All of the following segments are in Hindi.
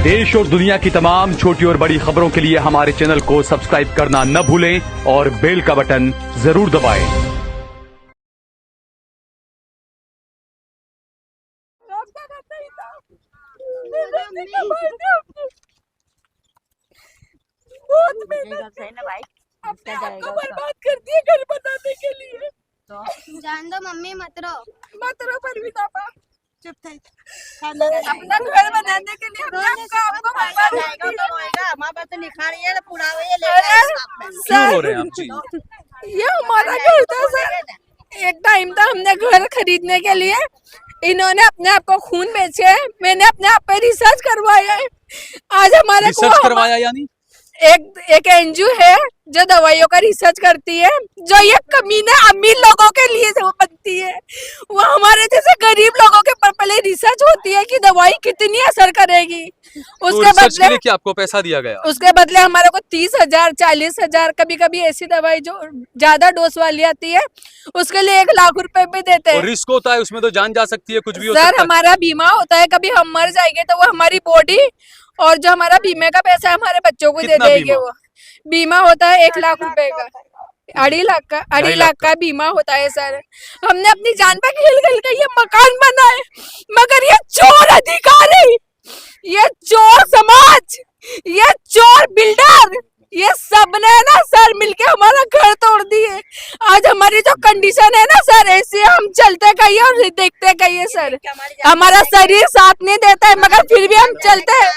देश और दुनिया की तमाम छोटी और बड़ी खबरों के लिए हमारे चैनल को सब्सक्राइब करना न भूलें और बेल का बटन जरूर दबाएं। अपने आप को बर्बाद कर दिए घर बनाने के लिए। तो जान दो मम्मी, मत रो परवीना बा, चुप थे। अपना घर बनाने के लिए अपने आप को बर्बाद जाएगा तो रोएगा। माँ बाप तो निखारी है, पुरावे ये ले क्यों रो रहे हैं आप जी? ये हमारा घर था सर। एक टाइम था, हमने घर खरीदने के लिए इन्होंने अपने आप को खून बेचे है। मैंने अपने आप पे रिसर्च करवाया है। आज हमारे रिसर्च करवाया यानी एक एनजीओ है जो दवाइयों का रिसर्च करती है, जो ये कमीने अमीर लोगों के लिए वो बनती है। वो हमारे जैसे गरीब लोगों के पर पहले रिसर्च होती है कि दवाई कितनी असर करेगी। उसके बदले क्या आपको पैसा दिया गया? उसके बदले हमारे को 30,000 40,000, कभी कभी ऐसी दवाई जो ज्यादा डोज वाली आती है उसके लिए 1 लाख रुपए भी देते हैं। रिस्क होता है उसमें, तो जान जा सकती है, कुछ भी हो सर सकता है। हमारा बीमा होता है, कभी हम मर जाएंगे तो वो हमारी बॉडी और जो हमारा बीमे का पैसा है हमारे बच्चों को दे देंगे। वो बीमा होता है 1 लाख रुपए का, 2.5 लाख का बीमा होता है सर। हमने अपनी जान पे खेल खेल के ये मकान बनाए, मगर ये चोर अधिकारी, ये चोर समाज, ये चोर बिल्डर, ये सब ने ना सर मिलके हमारा घर तोड़ दिए। आज हमारी जो कंडीशन है ना सर, ऐसे हम चलते कहिए और देखते कहिए सर। हमारा शरीर साथ नहीं देता है मगर फिर भी हम चलते हैं।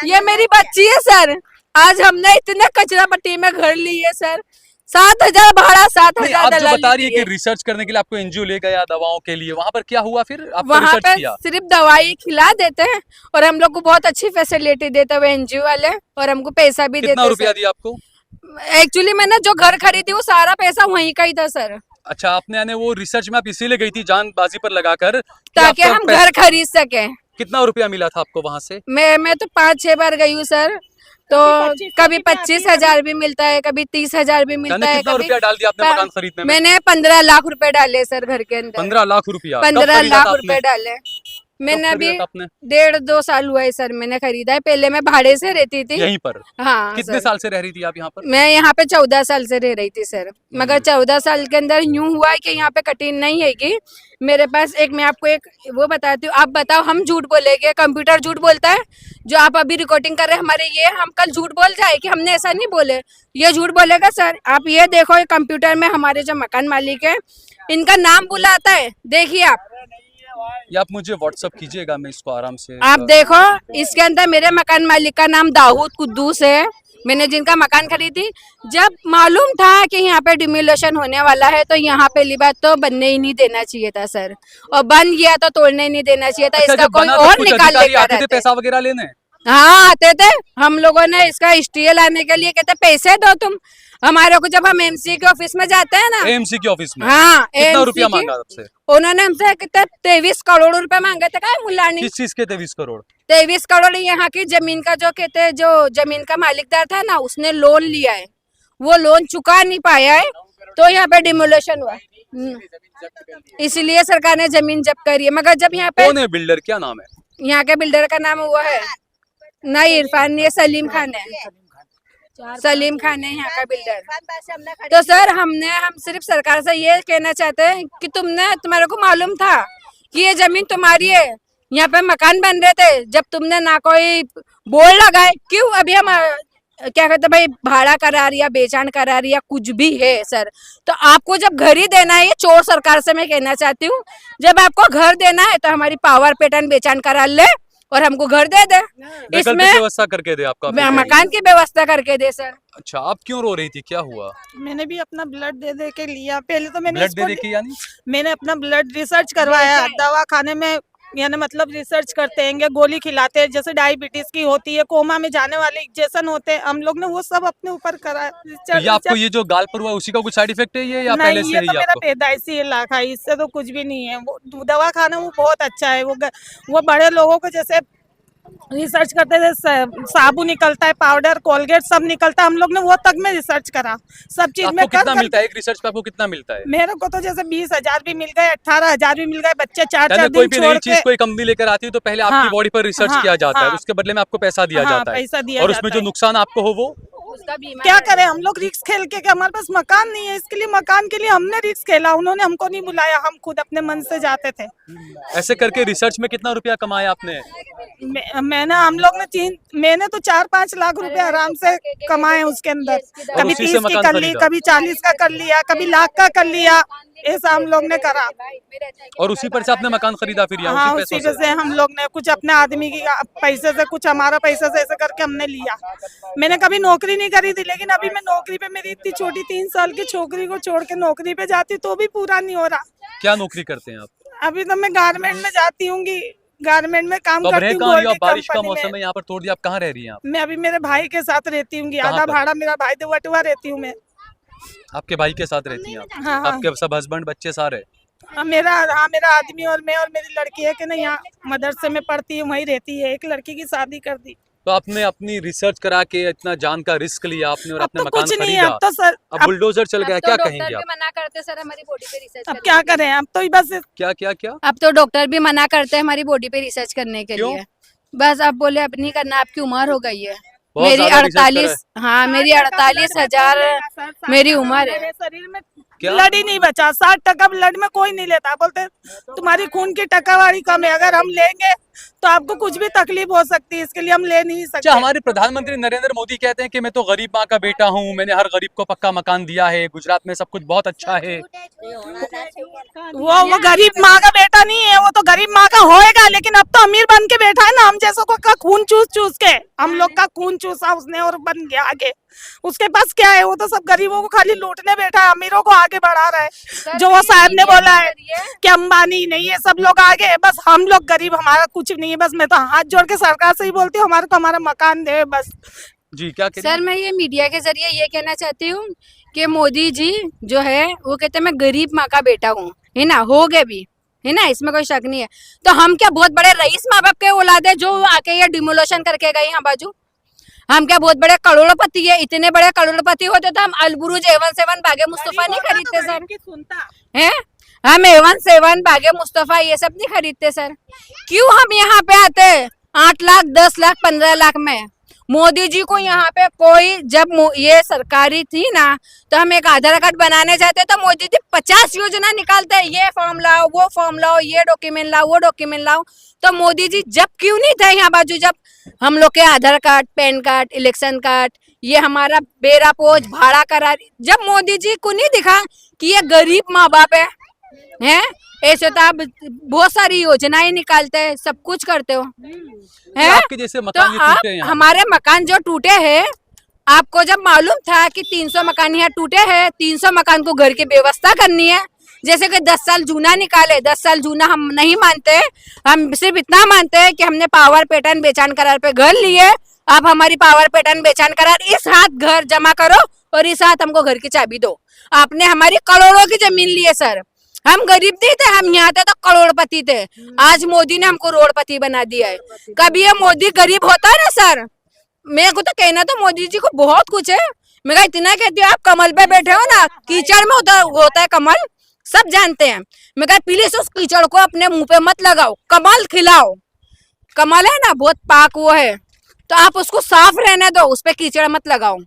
ये मेरी बच्ची है सर। आज हमने इतने कचरा पट्टी में घर ली है सर। 7,000 भाड़ा, 7,000 आप जो बता रही है कि रिसर्च करने के लिए आपको एनजीओ ले गया दवाओं के लिए, वहाँ पर क्या हुआ फिर? वहाँ पे सिर्फ दवाई खिला देते हैं और हम लोग को बहुत अच्छी फैसिलिटी देते हैं एनजीओ वाले, और हमको पैसा भी देते हैं। कितना रुपया दिया आपको? एक्चुअली मैंने जो घर खरीदी वो सारा पैसा वहीं का ही था सर। अच्छा, आपने यानी वो रिसर्च में आप इसीलिए गई थी जान बाजी पर लगाकर, ताकि हम घर खरीद सके। कितना रुपया मिला था आपको वहाँ से? मैं तो 5-6 बार गई हूँ सर। तो कभी 25,000 भी मिलता है, कभी 30,000 भी मिलता है। कितना रुपया डाल दिया आपने मकान खरीदने में? मैंने 15 लाख रुपए डाले सर घर के अंदर। 15 लाख रुपया? 15 लाख रुपए डाले मैंने। अभी 1.5-2 साल हुआ है सर मैंने खरीदा है। पहले मैं भाड़े से रहती थी यहीं पर। हाँ। कितने साल से रह रही थी आप यहाँ पर? मैं यहाँ पे 14 साल से रह रही थी सर। मगर 14 साल के अंदर यूं हुआ है कि यहाँ पे कठिन नहीं है कि मेरे पास मैं आपको एक वो बताती हूँ। आप बताओ, हम झूठ बोलेंगे? कंप्यूटर झूठ बोलता है? जो आप अभी रिकॉर्डिंग कर रहे हैं हमारे, ये हम कल झूठ बोल जाए कि हमने ऐसा नहीं बोले? ये झूठ बोलेगा सर? आप ये देखो, ये कंप्यूटर में हमारे जो मकान मालिक है इनका नाम बुलाता है, देखिए आप। या आप मुझे व्हाट्सएप कीजिएगा, मैं इसको आराम से। आप देखो, इसके अंदर मेरे मकान मालिक का नाम दाऊद कुद्दूस है। मैंने जिनका मकान खरीदी, जब मालूम था कि यहाँ पे डिमोलेशन होने वाला है तो यहाँ पहली बात तो बनने ही नहीं देना चाहिए था सर, और बन गया तो तोड़ने ही नहीं देना चाहिए था। इसका कोई और निकाल लेकर पैसा वगैरह लेने। हाँ आते थे हम लोगों ने इसका स्टे लाने के लिए, कहते पैसे दो तुम हमारे को। जब हम एमसी के ऑफिस में जाते हैं ना, एमसी के ऑफिस में, हाँ, कितना रुपया मांगा आपसे? उन्होंने हमसे कितने 23 करोड़ रुपए मांगे थे। क्या मुलानी? किस चीज के 23 करोड़? 23 करोड़ यहाँ की जमीन का, जो कहते हैं जो जमीन का मालिकदार था ना, उसने लोन लिया है, वो लोन चुका नहीं पाया है तो यहाँ पे डिमोलेशन हुआ, इसलिए सरकार ने जमीन जब्त करी है। मगर जब यहाँ पे कौन है बिल्डर, क्या नाम है यहाँ के बिल्डर का? नाम हुआ है नहीं इरफान, ये सलीम खान है। सलीम खान है यहाँ का बिल्डर। तो सर हम सिर्फ सरकार से ये कहना चाहते हैं कि तुम्हारे को मालूम था कि ये जमीन तुम्हारी है, यहाँ पे मकान बन रहे थे, जब तुमने ना कोई बोर्ड लगाए, क्यों अभी हम क्या कहते भाई भाड़ा करार या बेचान करार या कुछ भी है सर, तो आपको जब घर ही देना है, ये चोर सरकार से मैं कहना चाहती हूँ, जब आपको घर देना है तो हमारी पावर पैटर्न बेचान करार ले और हमको घर दे दे, इसमें व्यवस्था करके दे, आपका मकान की व्यवस्था करके दे सर। अच्छा, आप क्यों रो रही थी, क्या हुआ? मैंने भी अपना ब्लड दे के लिया। पहले तो मैंने ब्लड दे के यानी मैंने अपना ब्लड रिसर्च करवाया। दवा खाने में यानी मतलब रिसर्च करते हैं, गोली खिलाते हैं, जैसे डायबिटीज की होती है, कोमा में जाने वाले इंजेक्शन होते हैं, हम लोग ने वो सब अपने ऊपर करा। तो ये आपको ये जो गाल पर हुआ उसी का कुछ साइड इफेक्ट है ये, या पहले से ही तो मेरा पैदाइशी इलाका है, इससे तो कुछ भी नहीं है। वो दवा खाना वो बहुत अच्छा है। वो बड़े लोगों को जैसे रिसर्च करते थे, साबुन निकलता है, पाउडर, कोलगेट सब निकलता है, हम लोग ने वो तक में रिसर्च करा, सब चीज में आपको कितना मिलता है एक रिसर्च पे, आपको कितना मिलता है? मेरे को तो जैसे 20,000 भी मिल गए, 18,000 भी मिल गए, बच्चे चार यानी चार कोई दिन भी छोड़ नई चीज के कोई कंपनी लेकर आती है तो पहले आपकी हाँ, बॉडी पर रिसर्च हाँ, किया जाता है, हाँ, उसके बदले में आपको पैसा दिया हाँ, जाता है, पैसा दिया और उसमें जाता जो है। नुकसान आपको हो वो उसका बीमा क्या करें हम लोग, रिस्क खेल के, हमारे पास मकान नहीं है, इसके लिए मकान के लिए हमने रिस्क खेला, उन्होंने हमको नहीं बुलाया, हम खुद अपने मन से जाते थे। ऐसे करके रिसर्च में कितना रुपया कमाया आपने? मैंने हम लोग ने मैंने तो 4-5 लाख रुपए आराम से कमाए उसके अंदर, कभी उसी से 30 की मकान कर ली, खरीदा? कभी 40 का कर लिया, कभी लाख का कर लिया, ऐसा हम लोग ने करा। और उसी पर से आपने मकान खरीदा फिर यहाँ हाँ, उसी उसी पैसों पे से हम लोग ने कुछ अपने आदमी की पैसे से, कुछ हमारा पैसे से, ऐसे करके हमने लिया। मैंने कभी नौकरी नहीं करी थी, लेकिन अभी मैं नौकरी पे, मेरी इतनी छोटी 3 साल की छोकरी को छोड़ के नौकरी पे जाती तो भी पूरा नहीं हो रहा। क्या नौकरी करते हैं आप? अभी तो मैं गारमेंट में जाती हूँ, गारमेंट में काम तो अब रहे करती कहाँ रही हो हूँ। आप? बारिश का कंपनी मौसम में है, यहाँ पर तोड़ दिया, आप कहाँ रह रही हैं आप? मैं अभी मेरे भाई के साथ रहती हूँ, कहाँ आधा पर? भाड़ा मेरा भाई दे, वटवा रहती हूँ मैं। आपके भाई के साथ रहती हैं आप? हाँ, हाँ। आपके सब हस्बैंड बच्चे सारे? मेरा आदमी और मैं और मेरी लड़की है कि नहीं, यहाँ मदरसे में पढ़ती है, वहीं रहती है, एक लड़की की शादी कर दी। तो आपने अपनी रिसर्च करा के इतना जान का रिस्क लिया आपने और अब अपने तो मकान कुछ नहीं है, खरीदा, अब तो सर, अब बुलडोजर चल गया, क्या कहेंगे डॉक्टर आप? भी मना करते सर हमारी बॉडी पे रिसर्च अब करने क्या के लिए। करें, अब तो बस क्या क्या क्या? अब तो डॉक्टर भी मना करते हैं हमारी बॉडी पे रिसर्च करने के क्यों? लिए। बस अब बोले अब नहीं करना, आपकी उम्र हो गई है। बहुत मेरी ज्यादा research 48, हाँ मेरी 48,000 मेरी उम्र है। मेरे शरीर में क्या? ब्लड ही नहीं बचा, 60% ब्लड में कोई नहीं लेता, बोलते तुम्हारी खून की टकावारी कम है, अगर हम लेंगे तो आपको कुछ भी तकलीफ हो सकती है, इसके लिए हम ले नहीं अच्छा, सकते। हमारे प्रधानमंत्री नरेंद्र मोदी कहते हैं कि मैं तो गरीब माँ का बेटा हूँ, मैंने हर गरीब को पक्का मकान दिया है, गुजरात में सब कुछ बहुत अच्छा है। वो गरीब माँ का बेटा नहीं है, वो तो गरीब माँ का होएगा, लेकिन अब तो अमीर बन के बैठा है ना, हम जैसों का खून चूस चूस के, हम लोग का खून चूसा उसने और बन गया आगे। उसके पास क्या है, वो तो सब गरीबों को खाली लूटने बैठा है, अमीरों को आगे बढ़ा रहा है। जो वो साहब ने बोला है कि अंबानी नहीं है, सब लोग आगे है, बस हम लोग गरीब, हमारा कुछ नहीं है। बस मैं तो हाथ जोड़ के सरकार से ही बोलती हूँ, हमारे को हमारा मकान दे बस। जी क्या कह रही सर मैं ये मीडिया के जरिए ये कहना चाहती हूँ कि मोदी जी जो है वो कहते हैं मैं गरीब माँ का बेटा हूँ, है ना, हो गए भी, है ना, इसमें कोई शक नहीं है। तो हम क्या बहुत बड़े रईस माँ बाप के औलाद है जो आके ये डिमोलेशन करके गए यहाँ बाजू? हम क्या बहुत बड़े करोड़पति है? इतने बड़े करोड़पति होते तो हम अलबुरुज A17 बागे मुस्तफा नहीं खरीदते सर, हैं? हम A17 बागे मुस्तफा ये सब नहीं खरीदते सर। क्यों हम यहाँ पे आते 8 लाख 10 लाख 15 लाख में? मोदी जी को यहाँ पे कोई, जब ये सरकारी थी ना तो हम एक आधार कार्ड बनाने जाते तो मोदी जी 50 योजना निकालते हैं, ये फॉर्म लाओ, वो फॉर्म लाओ, ये डॉक्यूमेंट लाओ, वो डॉक्यूमेंट लाओ। तो मोदी जी जब क्यों नहीं थे यहाँ बाजू, जब हम लोग के Aadhaar card, PAN card, election card, ये हमारा बेरा पोज, भाड़ा करार, जब मोदी जी को नहीं दिखा कि ये गरीब माँ बाप है ऐसे तो आप बहुत सारी योजनाएं निकालते हैं, सब कुछ करते हो, है? है? आपके जैसे तो मकान ये आप टूटे हैं यहाँ। हमारे मकान जो टूटे हैं, आपको जब मालूम था कि 300 मकान यहाँ टूटे हैं, 300 मकान को घर की व्यवस्था करनी है, जैसे कि 10 साल जूना निकाले, 10 साल जूना हम नहीं मानते, हम सिर्फ इतना मानते हैं कि हमने पावर पैटर्न बेचान करार पे घर लिए, आप हमारी पावर पैटर्न बेचान करार इस हाथ घर जमा करो और इस हाथ हमको घर की चाबी दो। आपने हमारी करोड़ों की जमीन ली है सर, हम गरीब नहीं थे, हम यहाँ थे तो करोड़पति थे। आज मोदी ने हमको रोडपति बना दिया है। कभी ये मोदी गरीब होता है ना सर, मेरे को तो कहना तो मोदी जी को बहुत कुछ है, मैं कहा इतना कहती हूँ, आप कमल पे बैठे हो ना, कीचड़ में होता है कमल, सब जानते हैं। मैं कहा प्लीज उस कीचड़ को अपने मुंह पे मत लगाओ, कमल खिलाओ। कमल है ना बहुत पाक वो है, तो आप उसको साफ रहने दो, उस पे कीचड़ मत लगाओ।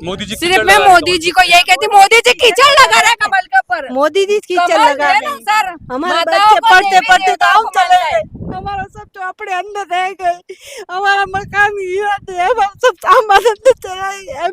मोदी जी सिर्फ कीचड़ मैं लगा रहे मोदी जी को यही कहती, मोदी जी कीचड़ लगा रहे हैं कमल के ऊपर। मोदी जी कीचड़ कमल लगा है रहे ना हैं। सर, हमारे माताओं बच्चे को पढ़ते देवी पढ़ते तो देवताओं हम को चले मानते हैं। गए, हमारा सब तो अपने अंदर रह गए, हमारा मकान गिरा थे, हम सब सामान अंदर चला गया।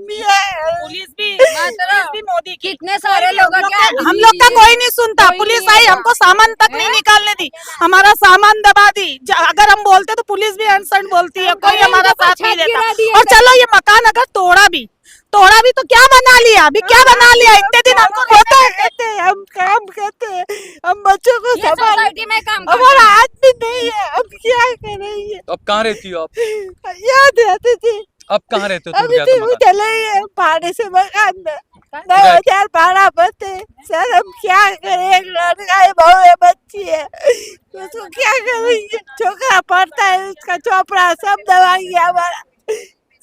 पुलिस भी मोदी की, कितने सारे लोग हम लोग का कोई नहीं सुनता, कोई पुलिस नहीं आई, आता। हमको सामान तक नहीं निकालने दी, हमारा सामान दबा दी। अगर हम बोलते तो पुलिस भी अनसन बोलती है, कोई अरे हमारा इनको साथ नहीं छत गिरा देता। दिया और चलो ये मकान अगर तोड़ा भी तो क्या बना लिया, अभी क्या बना लिया? इतने दिन हमको होता है, हम काम करते हैं, हम बच्चों को ये संभाल, सोसाइटी में काम करते हमारा आदमी नहीं है, अब क्या करेंगे? अब कहाँ रहती हो आप? याद रहती थी, अब कहाँ रहते हो? टूट अभी गया भी तो वो मकान। चले गए भाड़े से मकान में। 9,000 भाड़ा भरते। सर हम क्या करें, एक लड़का है, बहू है, बच्ची है, उसको क्या करेंगे। छोकरा पढ़ता है, उसका चोपड़ा सब दवाइयाँ हमारा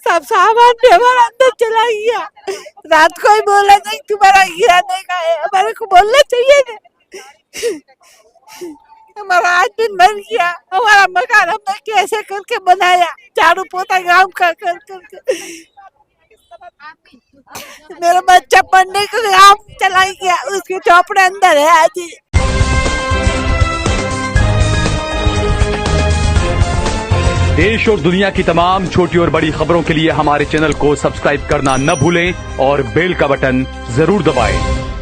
सब सामान भी हमारा अंदर चला गया। रात को ही बोला नहीं तुम्हारा गिराने का है, हमारे को बोलना चाहिए ना। हमारा आज दिन भर गया, हमारा मकान हमने कैसे करके बनाया, झाड़ू पोता गांव का कर करके। मेरा बच्चा पढ़ने को गांव चला गया, उसके चोपड़े अंदर है आज ही। देश और दुनिया की तमाम छोटी और बड़ी खबरों के लिए हमारे चैनल को सब्सक्राइब करना न भूलें और बेल का बटन जरूर दबाएं।